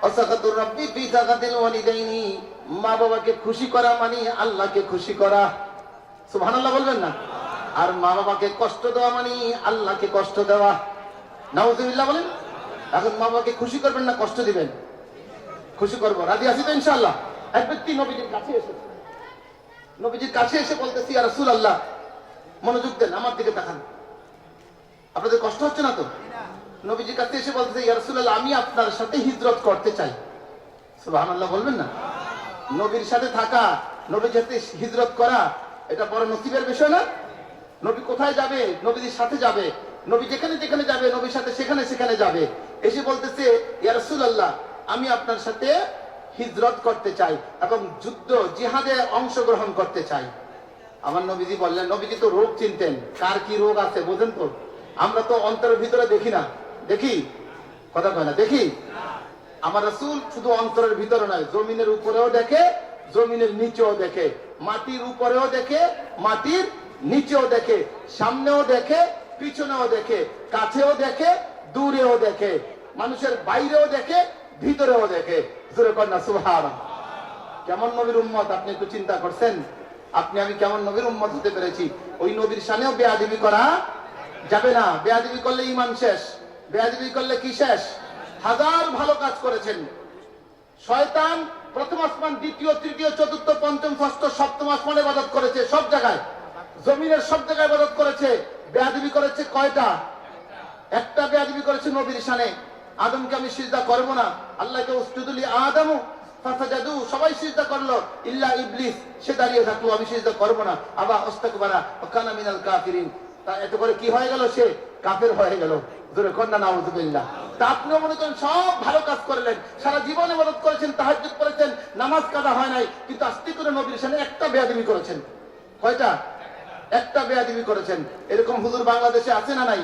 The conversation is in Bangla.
ওয়াসাকাতুর রাব্বি ফি সাকাতিল ওয়ালিদাইনি, মা বাবাকে খুশি করা মানে আল্লাহকে খুশি করা। সুবহানাল্লাহ বলবেন না? আর মা বাবাকে কষ্ট দেওয়া মানে আল্লাহকে কষ্ট দেওয়া। নাউজুবিল্লাহ বলেন। এখন মা বাবাকে খুশি করবেন না কষ্ট দিবেন? খুশি করব। রাজি আছি তো ইনশাআল্লাহ? এক ব্যক্তি নবীজির কাছে এসেছে, নবীজির কাছে এসে বলতেছি, ইয়া রাসূলুল্লাহ, মনোযোগ দেন, আমার দিকে তাকান, আপনাদের কষ্ট হচ্ছে না তো? নবীজির কাছে এসে বলতেছে, ইয়া রাসূলুল্লাহ, আমি আপনার সাথে হিজরত করতে চাই। সুবহানাল্লাহ বলবেন না? নবীর সাথে থাকা, নবীর সাথে হিজরত করা, এটা বড় নসিবের বিষয় না? নবী কোথায় যাবে? নবীর সাথে যাবে। নবী যেখানে যেখানে যাবে নবীর সাথে সেখানে সেখানে যাবে। এসে বলতেছে, ইয়া রাসূলুল্লাহ, আমি আপনার সাথে হিজরত করতে চাই এবং যুদ্ধ জিহাদে অংশগ্রহণ করতে চাই। আমার নবীজি বললেন, নবীজি তো রোগ চিনতেন, কার কি রোগ আছে বোঝেন তো। আমরা তো অন্তরের ভিতরে দেখি না, দেখি? কথা কয় না, দেখি? আমার রাসূল শুধু অন্তরের ভিতরে নয়, জমিনের উপরেও দেখে, জমিনের নিচেও দেখে, মাটির উপরেও দেখে, মাটির নিচেও দেখে, সামনেও দেখে, পিছনেও দেখে, কাছেও দেখে, দূরেও দেখে, মানুষের বাইরেও দেখে, ভিতরেও দেখে। জোরে কর না সুবহানাল্লাহ। কেমন নবীর উম্মত আপনি একটু চিন্তা করছেন? আপনি আমি কেমন নবীর উম্মত হতে পেরেছি? ওই নবীর শানেও বেয়াদবি করা যাবে না। বেয়াদবি করলে ঈমান শেষ, বেয়াদবি করলে কি শেষ? হাজার ভালো কাজ করেছেন। শয়তান প্রথম আসমান, দ্বিতীয়, তৃতীয়, চতুর্থ, পঞ্চম, ষষ্ঠ, সপ্তম আসমানে ইবাদত করেছে, সব জায়গায়, জমিনের সব জায়গায় ইবাদত করেছে। বেয়াদবি করেছে কয়টা? একটা বেয়াদবি করেছে নবীর শানে। আদমকে আমি সিজদা করব না, আল্লাহকে উসজুদু লি আদম ফাসাজাদু, সবাই সিজদা করলো ইল্লা ইবলিস, সে দাঁড়িয়ে থাকলো, আমি সিজদা করব না। আবা ইস্তাকবারা ওয়া কানা মিনাল কাফিরিন। তা এত করে কি হয়ে গেল? সে কাফের হয়ে গেল। জোরে কর না নাউযুবিল্লাহ। তা আপনিও মনে করেন সব ভালো কাজ করলেন, সারা জীবনে ইবাদত করেছেন, তাহাজ্জুদ করেছেন, নামাজ কাজা হয় নাই, কিন্তু আস্তে করে নবীর শানে একটা বেয়াদবি করেছেন। কয়টা? একটা বেয়াদবি করেছেন। এরকম হুজুর বাংলাদেশে আছে না নাই?